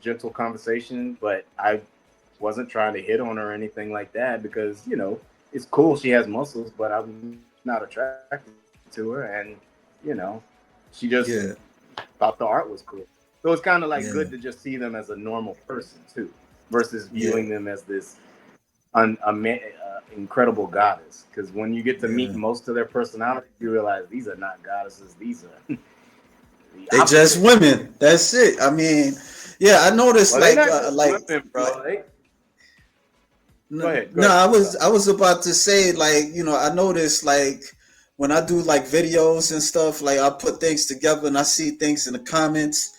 gentle conversation, but I wasn't trying to hit on her or anything like that because it's cool she has muscles, but I'm not attracted to her, and she just thought the Yeah, art was cool. So it's kind of like good to just see them yeah, as a normal person too, versus viewing them as yeah, this incredible goddess. Because when you get to meet yeah. most of their personalities, you realize these are not goddesses; these are the They just opposite. women. That's it. I mean, yeah, I noticed Well, they're not just women, like bro. Go ahead, go no, ahead. I'm sorry. I was about to say like, I noticed like when I do like videos and stuff, like I put things together and I see things in the comments.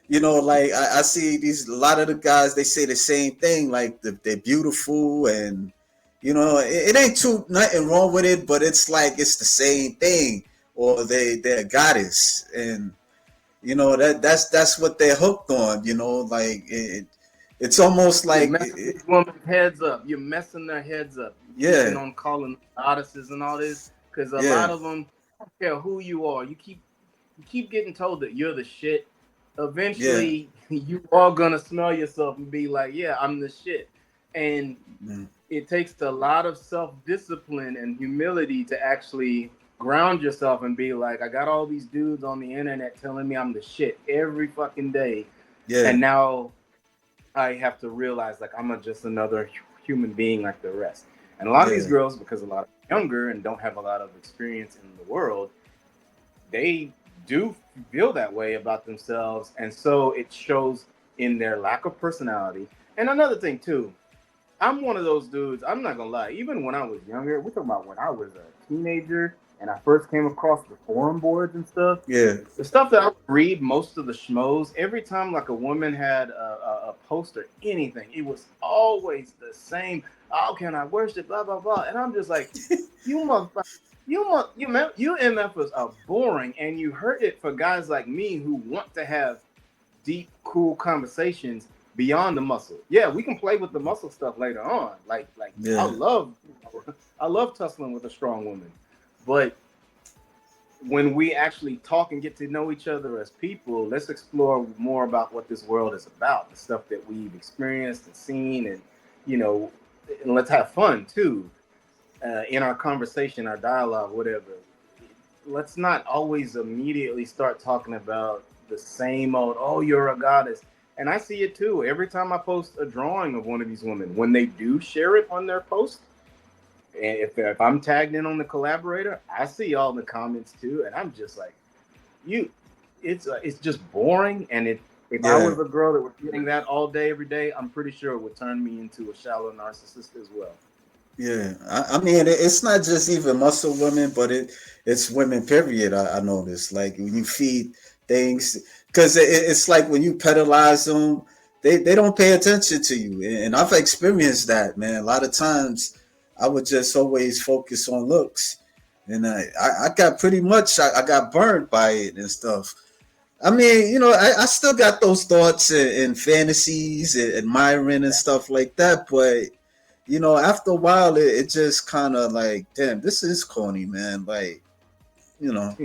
Like I see these a lot of the guys they say the same thing, like they're beautiful and it ain't too nothing wrong with it, but it's like it's the same thing, or they're a goddess, and that's what they're hooked on. Like it's almost You're like messing these women's heads up. You're messing their heads up. You keeping yeah, on calling them goddesses and all this because a lot yeah, of them I don't care who you are. You keep getting told that you're the shit. yeah, Eventually, you are gonna smell yourself and be like, "Yeah, I'm the shit." And mm, it takes a lot of self discipline and humility to actually ground yourself and be like, "I got all these dudes on the internet telling me I'm the shit every fucking day, yeah, and now I have to realize like just another human being like the rest." And a lot of these yeah, girls, because a lot of younger and don't have a lot of experience in the world, they do feel that way about themselves, and so it shows in their lack of personality. And another thing too, I'm one of those dudes. I'm not gonna lie. Even when I was younger, we're talking about when I was a teenager and I first came across the forum boards and stuff. yeah, The stuff that I would read, most of the schmoes, every time like a woman had a post or anything, it was always the same. Oh, can I worship? Blah blah blah. And I'm just like, you motherfucker, you MFers are boring, and you heard it for guys like me who want to have deep, cool conversations beyond the muscle. Yeah, we can play with the muscle stuff later on. Like yeah, I love tussling with a strong woman, but when we actually talk and get to know each other as people, let's explore more about what this world is about, the stuff that we've experienced and seen, and you know, and let's have fun too in our conversation, our dialogue, whatever. Let's not always immediately start talking about the same old, oh, you're a goddess. And I see it too. Every time I post a drawing of one of these women, when they do share it on their post, and if I'm tagged in on the collaborator, I see all the comments too, and I'm just like, you, it's just boring. And if I yeah. was a girl that was getting that all day every day, I'm pretty sure it would turn me into a shallow narcissist as well. Yeah, I mean, it's not just even muscle women, but it's women. Period. I noticed. Like when you feed things, because it's like when you pedalize them, they don't pay attention to you, and I've experienced that, man. A lot of times, I would just always focus on looks, and I got pretty much I got burned by it and stuff. I mean, I still got those thoughts and fantasies and admiring and stuff like that, but after a while, it just kind of like, damn, this is corny, man. Like,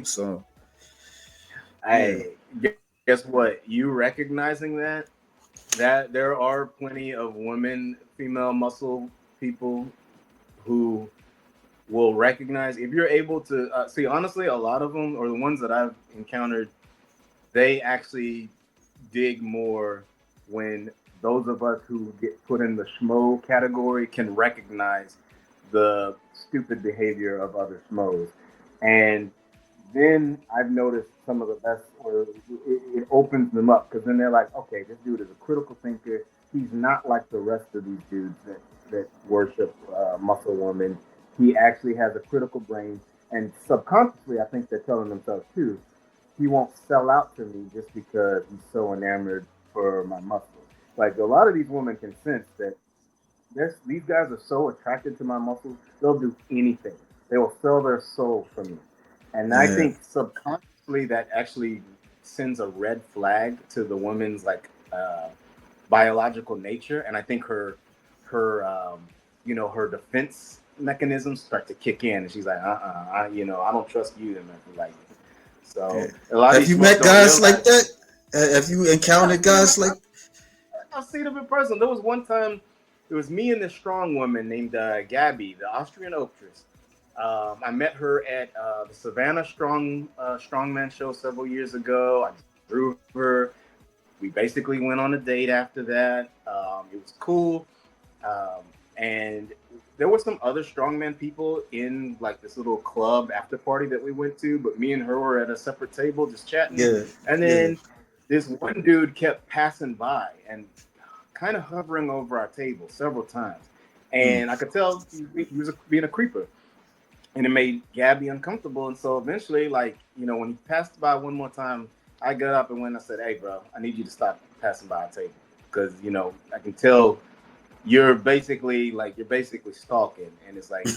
so yeah, I guess what, you recognizing that there are plenty of women, female muscle people who will recognize if you're able to see. Honestly, a lot of them, or the ones that I've encountered, they actually dig more when those of us who get put in the schmo category can recognize the stupid behavior of other schmoes. And then I've noticed some of the best, or it opens them up because then they're like, okay, this dude is a critical thinker. He's not like the rest of these dudes that worship muscle women. He actually has a critical brain, and subconsciously, I think they're telling themselves too, he won't sell out to me just because he's so enamored for my muscle. Like a lot of these women can sense that these guys are so attracted to my muscles, they'll do anything. They will sell their soul for me. And I yeah, think subconsciously that actually sends a red flag to the woman's like biological nature. And I think her defense mechanisms start to kick in, and she's like, I don't trust you, then like. yeah. So a lot of Have these you schmoes met don't guys realize. like that? Have you Yeah, encountered guys like? I've seen them in person. There was one time, it was me and this strong woman named Gabby, the Austrian actress. I met her at the Savannah Strongman show several years ago. I drew her. We basically went on a date after that. It was cool. Um, and there were some other strongman people in like this little club after party that we went to, but me and her were at a separate table just chatting. Yeah, And yeah. then this one dude kept passing by and kind of hovering over our table several times. Mm. And I could tell he was being a creeper. And it made Gabby uncomfortable. And so eventually, like, when he passed by one more time, I got up and went and I said, "Hey, bro, I need you to stop passing by our table. Because, I can tell you're basically stalking." And it's like,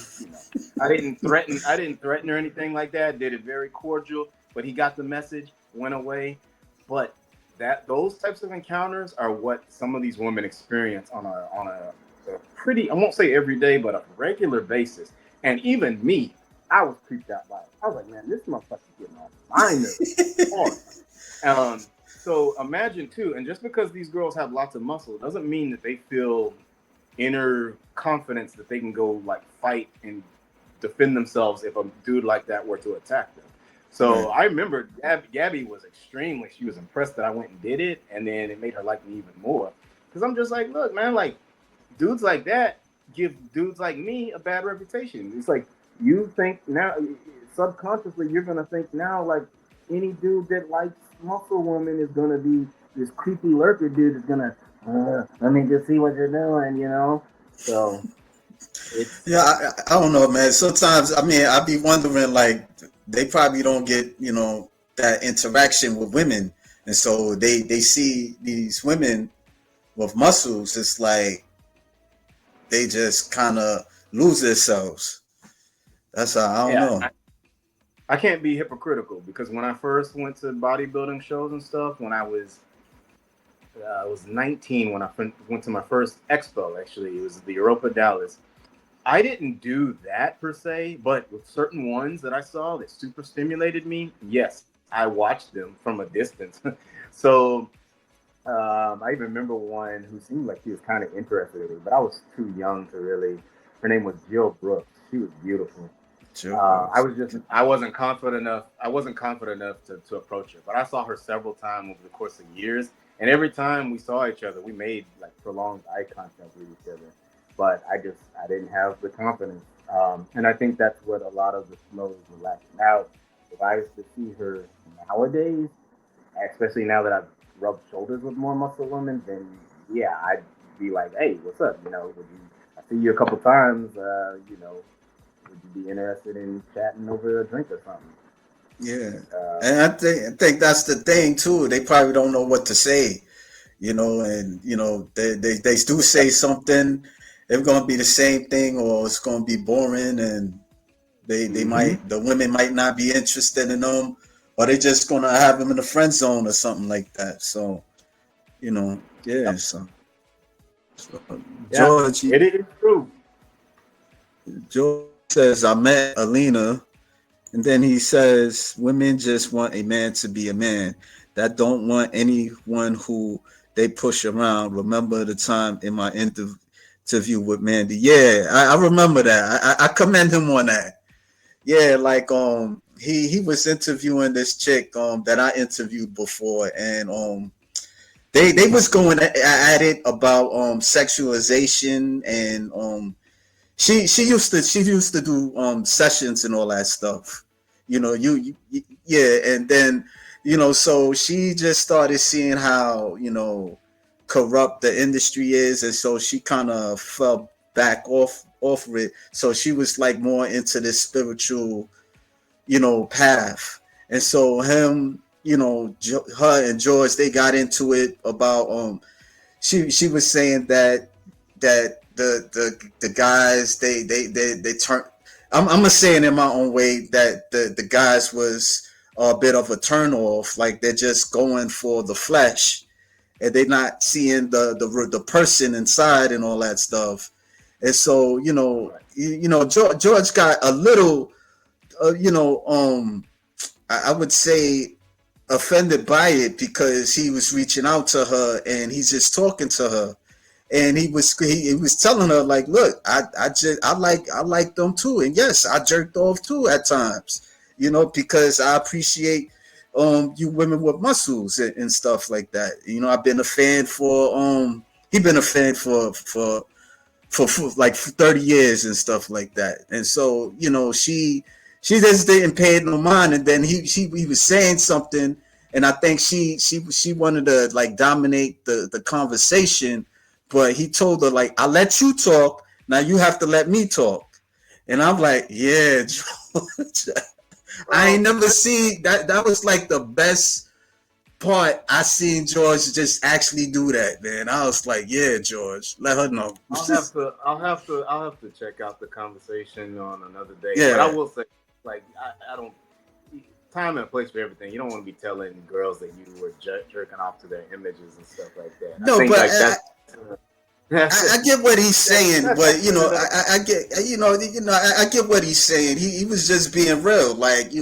I didn't threaten or anything like that. Did it very cordial, but he got the message, went away. But those types of encounters are what some of these women experience on a pretty, I won't say every day, but a regular basis. And even me, I was creeped out by it. I was like, man, this motherfucker's getting on my nerves hard. So imagine too, and just because these girls have lots of muscle doesn't mean that they feel inner confidence that they can go like fight and defend themselves if a dude like that were to attack them. So I remember Gabby was she was impressed that I went and did it, and then it made her like me even more. Because I'm just like, look, man, like dudes like that give dudes like me a bad reputation. It's like you think now, subconsciously, you're gonna think now like any dude that likes muscle woman is gonna be this creepy lurker dude is gonna let me just see what you're doing. So it's Yeah, I don't know, man. Sometimes, I mean, I be wondering, like, they probably don't get, that interaction with women. And so they see these women with muscles. It's like they just kind of lose themselves. That's how, I don't yeah. know. I can't be hypocritical because when I first went to bodybuilding shows and stuff, when I was 19 when I went to my first expo. Actually, it was the Europa Dallas. I didn't do that per se, but with certain ones that I saw that super stimulated me, yes, I watched them from a distance. So I even remember one who seemed like she was kind of interested in me, but I was too young to really. Her name was Jill Brooks. She was beautiful. Sure. I wasn't confident enough. I wasn't confident enough to approach her, but I saw her several times over the course of years, and every time we saw each other, we made like prolonged eye contact with each other. But I didn't have the confidence, and I think that's what a lot of the smokers were lacking. Now, if I was to see her nowadays, especially now that I've rubbed shoulders with more muscle women, then yeah, I'd be like, "Hey, what's up? Would you? I see you a couple times. Would you be interested in chatting over a drink or something?" Yeah. And I think that's the thing too. They probably don't know what to say, and they do say something. It's gonna be the same thing, or it's gonna be boring, and they Mm-hmm. might the women might not be interested in them, or they just gonna have them in the friend zone or something like that. So yeah. Yep. So Yeah, George, it is true. George says I met Alina. And then he says, women just want a man to be a man. That don't want anyone who they push around. Remember the time in my interview with Mandy? Yeah, I remember that. I commend him on that. Yeah, like he was interviewing this chick that I interviewed before, and they was going at it about sexualization, and she used to do sessions and all that stuff. Yeah, and then so she just started seeing how corrupt the industry is, and so she kind of fell back off of it. So she was like more into this spiritual path. And so him, her and George, they got into it about she was saying that the guys they turn. I'm gonna say it in my own way that the guys was a bit of a turn off, like they're just going for the flesh, and they're not seeing the person inside and all that stuff. And so Right. George got a little, I would say offended by it because he was reaching out to her and he's just talking to her, and he was telling her like, look, I like them too, and yes, I jerked off too at times, because I appreciate you women with muscles and stuff like that. I've been a fan for he been a fan for like 30 years and stuff like that. And so, she just didn't pay it no mind. And then he was saying something, and I think she wanted to like dominate the conversation, but he told her like, I let you talk, now you have to let me talk. And I'm like, yeah, George. I ain't Well, never seen that. That was like the best part I seen George just actually do that, man. I was like, yeah, George, let her know. I'll have to check out the conversation on another day. But I Yeah, will say, like, I don't time and place for everything. You don't want to be telling girls that you were jerking off to their images and stuff like that. I no, think but like I get what he's saying, that's but messing it up. I get I get what he's saying. He was just being real, like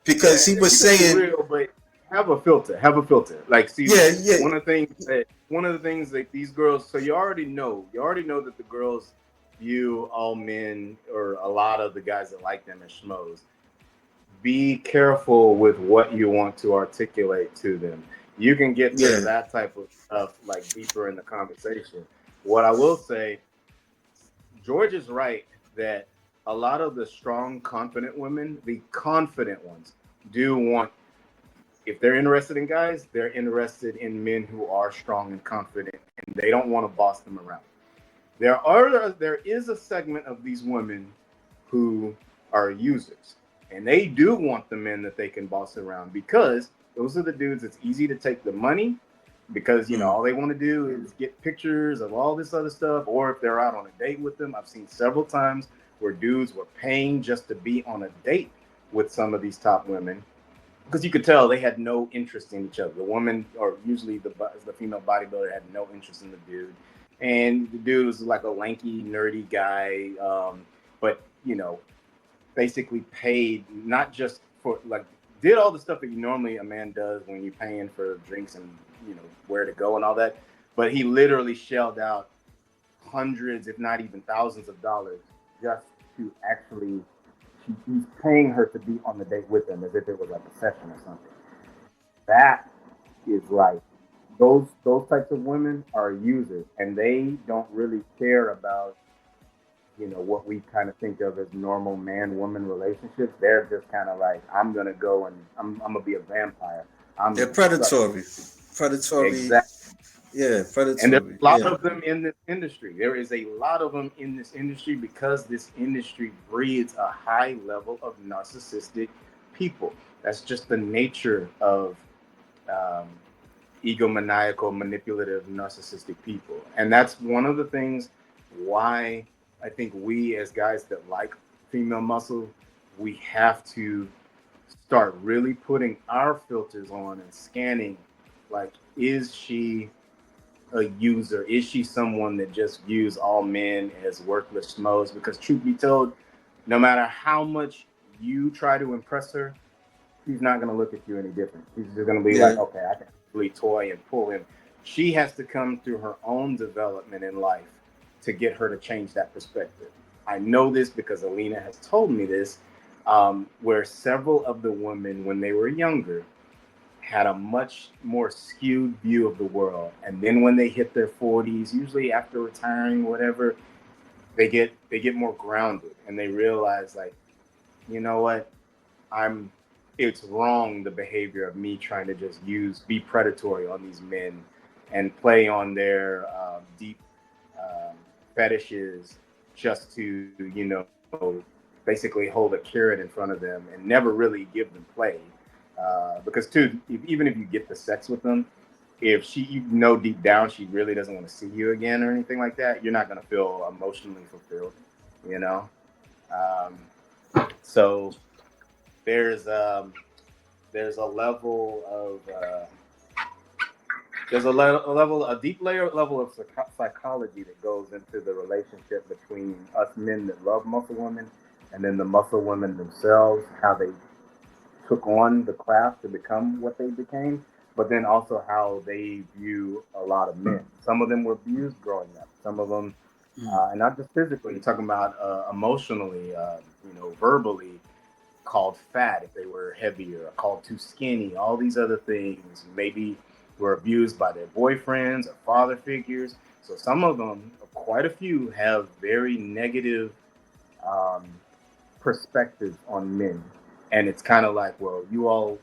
because Yeah, he was you can be saying, real, but have a filter. Have a filter. Like, see, yeah, yeah, one of the things that these girls. So you already know that the girls view all men or a lot of the guys that like them as schmoes. Be careful with what you want to articulate to them. You can get to yeah, that type of stuff like deeper in the conversation. What I will say, George is right that a lot of the strong, confident women, the confident ones, do want, if they're interested in guys, they're interested in men who are strong and confident, and they don't want to boss them around. There is a segment of these women who are users, and they do want the men that they can boss around because those are the dudes it's easy to take the money because mm, all they want to do is get pictures of all this other stuff, or if they're out on a date with them. I've seen several times where dudes were paying just to be on a date with some of these top women because you could tell they had no interest in each other. The woman, or usually the female bodybuilder, had no interest in the dude, and the dude was like a lanky, nerdy guy, but basically paid not just for like did all the stuff that you normally a man does when you're paying for drinks and where to go and all that, but he literally shelled out hundreds, if not even thousands of dollars just to actually he's paying her to be on the date with him as if it was like a session or something. That is like those types of women are users and they don't really care about what we kind of think of as normal man woman relationships. They're just kind of like, I'm gonna go and I'm gonna be a vampire. I'm they're gonna suck this. predatory, Exactly. yeah, And there's predatory, a lot yeah, of them in this industry. There is a lot of them in this industry because this industry breeds a high level of narcissistic people. That's just the nature of um, egomaniacal, manipulative, narcissistic people. And that's one of the things why I think we, as guys that like female muscle, we have to start really putting our filters on and scanning like, is she a user? Is she someone that just views all men as worthless schmoes? Because truth be told, no matter how much you try to impress her, she's not going to look at you any different. She's just going to be like, yeah, okay, I can really toy and pull him. She has to come through her own development in life to get her to change that perspective. I know this because Alina has told me this, where several of the women, when they were younger, had a much more skewed view of the world. And then when they hit their 40s, usually after retiring, whatever, they get more grounded and they realize like, you know what, I'm it's wrong the behavior of me trying to just be predatory on these men and play on their deep um, fetishes just to basically hold a carrot in front of them and never really give them play because too even if you get the sex with them, if deep down she really doesn't want to see you again or anything like that, you're not going to feel emotionally fulfilled, you know um, so there's um, there's a level of a deep layer level of psychology that goes into the relationship between us men that love muscle women and then the muscle women themselves, took on the craft to become what they became, but then also how they view a lot of men. Some of them were abused growing up. Some of them, and not just physically, you're talking about emotionally, verbally, called fat if they were heavier, or called too skinny, all these other things. Maybe were abused by their boyfriends or father figures. So some of them, quite a few, have very negative um, perspectives on men. And it's kind of like, well, you all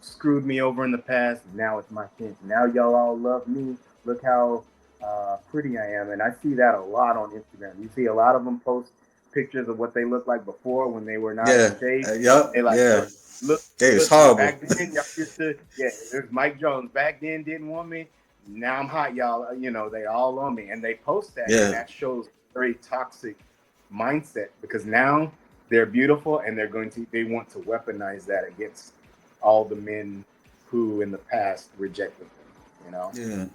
screwed me over in the past. Now it's my chance. Now y'all all love me. Look how pretty I am. And I see that a lot on Instagram. You see a lot of them post pictures of what they looked like before when they were not in Yeah. shape. Yup. They like, Yeah. look, They was look, horrible. back then y'all used to, yeah, there's Mike Jones. Back then didn't want me. Now I'm hot, y'all. They all on me. And they post that, and Yeah. that shows very toxic mindset because now they're beautiful and they want to weaponize that against all the men who in the past rejected them. Yeah.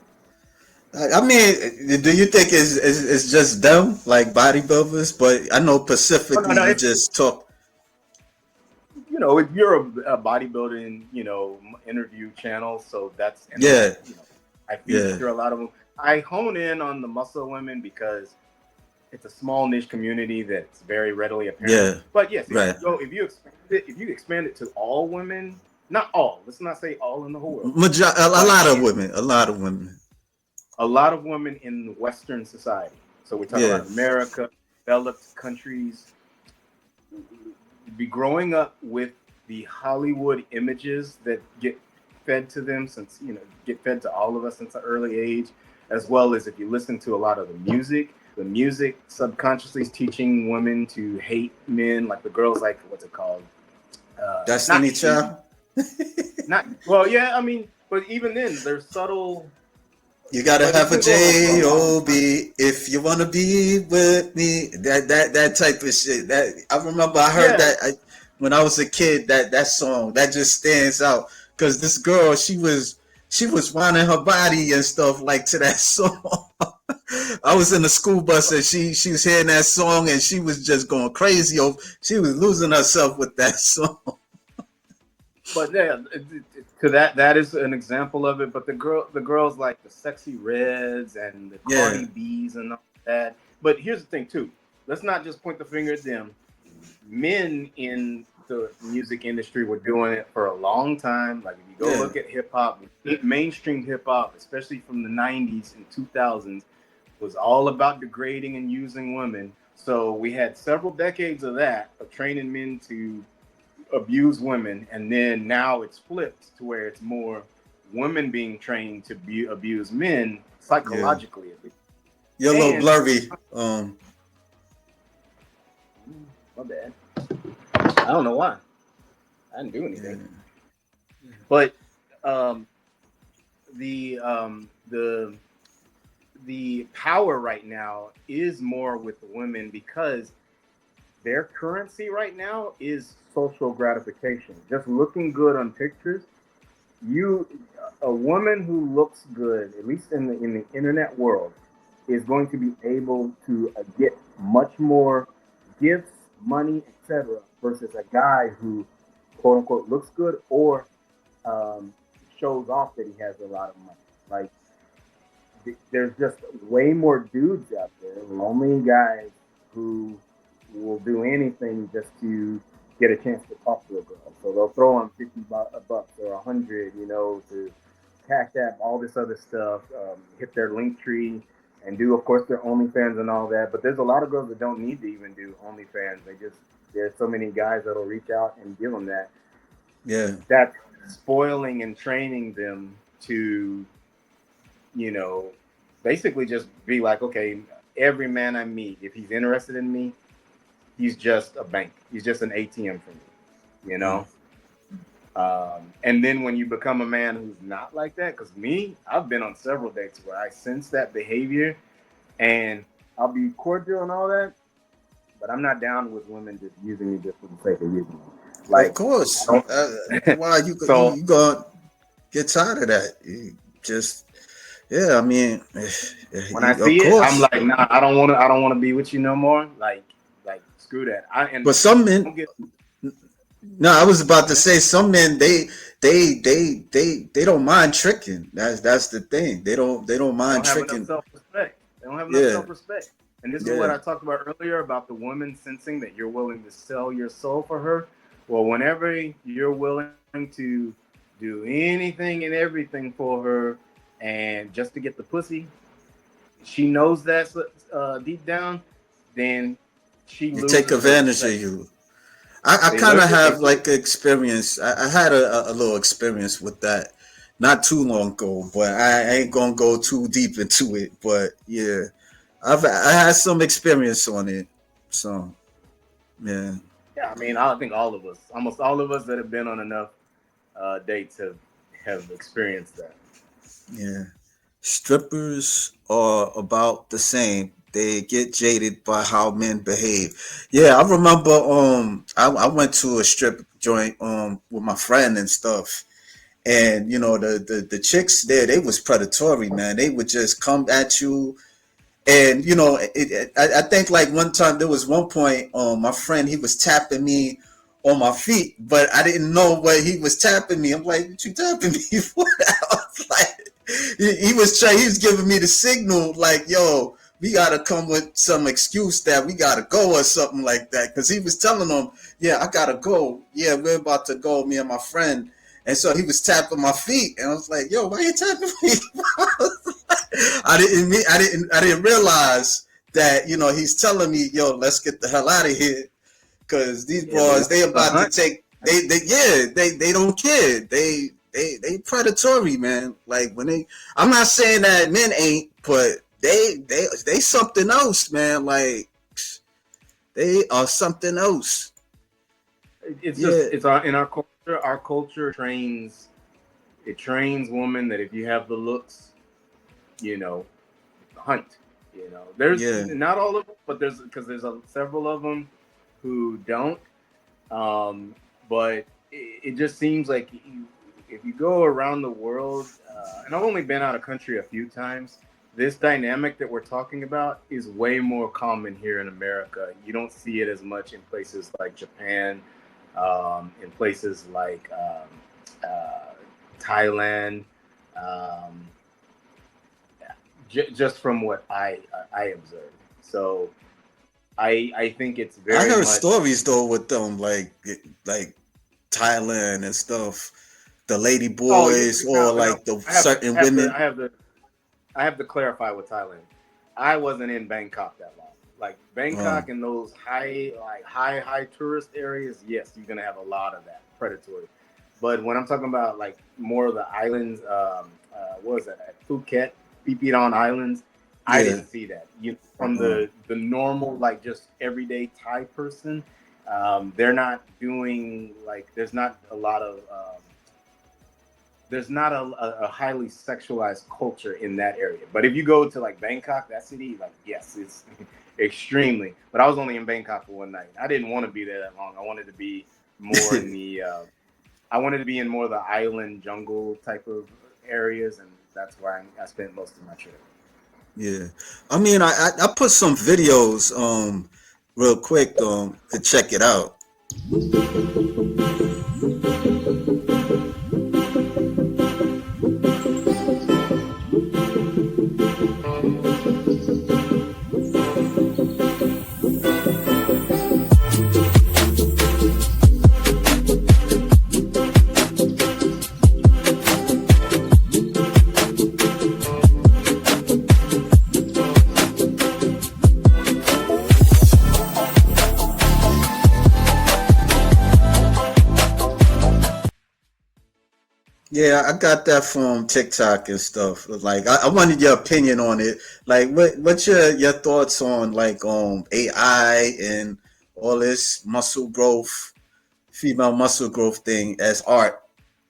I mean, do you think it's just them, like bodybuilders? But I know Oh, no, specifically no, you just talk. if you're a bodybuilding interview channel, so that's, and Yeah. I Yeah. feature a lot of them. I hone in on the muscle women because it's a small niche community that's very readily apparent. Yeah. But yes, Right. if you expand it to all women, not all, let's not say all in the whole world, A but lot of in women. A lot of women. a lot of women in Western society. So we're talking Yeah. about America, developed countries, be growing up with the Hollywood images that get fed to them get fed to all of us since an early age, as well as if you listen to a lot of the music subconsciously is teaching women to hate men, like the girls like, what's it called? Not Destiny hate, Child. not, well, yeah, I mean, but even then, there's subtle, You gotta but it's have a been going on for a long time. J-O-B if you wanna be with me. That type of shit. That I remember I heard Yeah, that when I was a kid. That song that just stands out because this girl she was winding her body and stuff like to that song. I was in the school bus and she was hearing that song and she was just going crazy. She was losing herself with that song. but yeah, to that is an example of it. But the girls like the Sexy Reds and the Yeah, Cardi B's and all that. But here's the thing too. Let's not just point the finger at them. Men in the music industry were doing it for a long time. Like if you go yeah, look at hip hop, mainstream hip hop, especially from the '90s and 2000s, was all about degrading and using women. So we had several decades of that, of training men to abuse women, and then now it's flipped to where it's more women being trained to abuse men yeah. psychologically. You're a little And blurry. my bad, I don't know why I didn't do anything, Yeah, but um, the um, the the power right now is more with the women because their currency right now is social gratification. Just looking good on pictures, you a woman who looks good, at least in the internet world, is going to be able to get much more gifts, money, etc., versus a guy who quote unquote looks good or um, shows off that he has a lot of money. Like there's just way more dudes out there, lonely guys who will do anything just to get a chance to talk to a girl. So they'll throw on 50 bucks or 100, to cash app, all this other stuff, hit their link tree and do, of course, their OnlyFans and all that. But there's a lot of girls that don't need to even do OnlyFans. There's so many guys that'll reach out and give them that. yeah, That's spoiling and training them to, you know, basically just be like, okay, every man I meet, if he's interested in me, he's just a bank. He's just an ATM for me, you yeah. know? And then when you become a man who's not like that, because I've been on several dates where I sense that behavior and I'll be cordial and all that, but I'm not down with women just using me just for the sake of using me. Of Like, I course. don't. Why So you gonna get tired of that? You just yeah. I mean, when I of see it, I'm course. like, nah, I don't want to. be with you no more. Like screw that. I and But some men, don't get No, I was about to say some men they don't mind tricking. That's the thing. They don't They mind don't have enough tricking. self-respect. They don't have enough Yeah, self-respect. And this is what yeah. I talked about earlier about the woman sensing that you're willing to sell your soul for her. Well, whenever you're willing to do anything and everything for her, and just to get the pussy, she knows that deep down, then she They take loses her advantage of respect. you. I They kind of literally, they have literally. like experience. I had a little experience with that not too long ago, but I ain't gonna go too deep into it. But yeah, I had some experience on it. So yeah, Yeah, I mean, I think all of us, almost all of us that have been on enough dates have experienced that. yeah. Strippers are about the same. They get jaded by how men behave. Yeah, I remember I went to a strip joint with my friend and stuff. And you know the chicks there, they was predatory, man. They would just come at you. And you know, I think like one time there was one point, my friend, he was tapping me on my feet, but I didn't know what he was tapping me. I'm like, what you tapping me for? I was like, he was giving me the signal, like, yo, we gotta come with some excuse that we gotta go or something like that, because he was telling them, yeah, I gotta go. Yeah, we're about to go, me and my friend. And so he was tapping my feet, and I was like, "Yo, why you tapping me?" I didn't realize that he's telling me, "Yo, let's get the hell out of here," because these Yeah, the boys women they on the about to hunt. take they yeah they don't care they predatory, man. Like when I'm not saying that men ain't, but they something else, man. Like they are something else. It's just Yeah, it's our in our culture. Our culture trains it trains women that if you have the looks, you know, hunt. There's yeah. not all of them, but there's because there's several of them who don't. Um, but it just seems like if you go around the world, and I've only been out of country a few times, this dynamic that we're talking about is way more common here in America. You don't see it as much in places like Japan, in places like Thailand. Um, just from what I observed. So I think it's I very heard much. stories though with them like Thailand and stuff, the lady Oh yeah, boys or now like the I have to certain have to women. I have to I have to clarify with Thailand. I wasn't in Bangkok that long. Like Um, Bangkok and those high tourist areas, yes, you're gonna have a lot of that predatory. But when I'm talking about like more of the islands, what was that? At Phuket, Phi Islands, I yeah, didn't see that. From um, the normal like just everyday Thai person, they're not doing like there's not a highly sexualized culture in that area. But if you go to like Bangkok, that city, like yes, it's extremely. But I was only in Bangkok for one night. I didn't want to be there that long. I wanted to be more in the I wanted to be in more of the island jungle type of areas, and that's where I spent most of my trip. yeah. I mean, I put some videos real quick to check it out. Yeah, I got that from TikTok and stuff. Like, I wanted your opinion on it. Like, what's your thoughts on like AI and all this muscle growth, female muscle growth thing as art?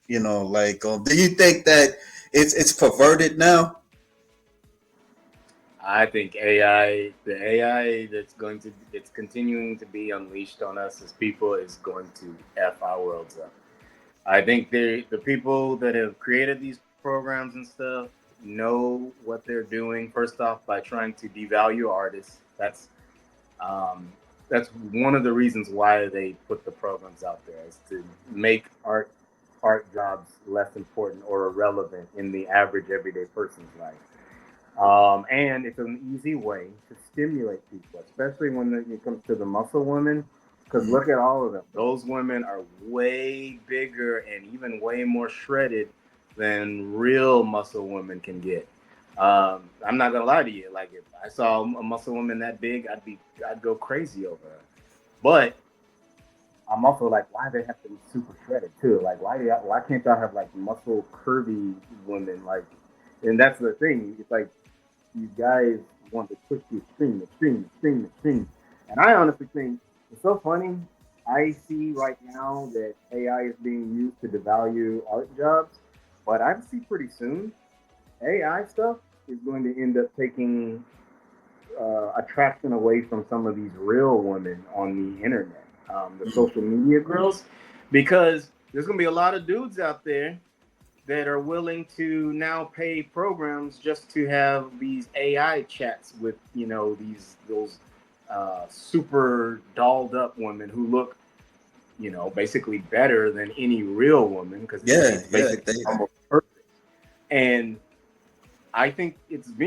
Like, do you think that it's perverted now? I think AI, the AI it's continuing to be unleashed on us as people is going to f our worlds up. I think the people that have created these programs and stuff know what they're doing. First off, by trying to devalue artists. That's um, that's one of the reasons why they put the programs out there, is to make art jobs less important or irrelevant in the average everyday person's life. And it's an easy way to stimulate people, especially when it comes to the muscle women. Because Mm. look at all of them; those women are way bigger and even way more shredded than real muscle women can get. I'm not gonna lie to you; like if I saw a muscle woman that big, I'd go crazy over her. But I'm also like, why they have to be super shredded too? Like, why can't y'all have like muscle curvy women? Like, and that's the thing. It's like you guys want to push the extreme, extreme, extreme, extreme. And I honestly think it's so funny. I see right now that AI is being used to devalue art jobs, but I see pretty soon AI stuff is going to end up taking attraction away from some of these real women on the internet, the Mm. social media girls, because there's going to be a lot of dudes out there that are willing to now pay programs just to have these AI chats with, those super dolled up women who look, basically better than any real woman, because Yeah, it's yeah. basically almost perfect. And I think it's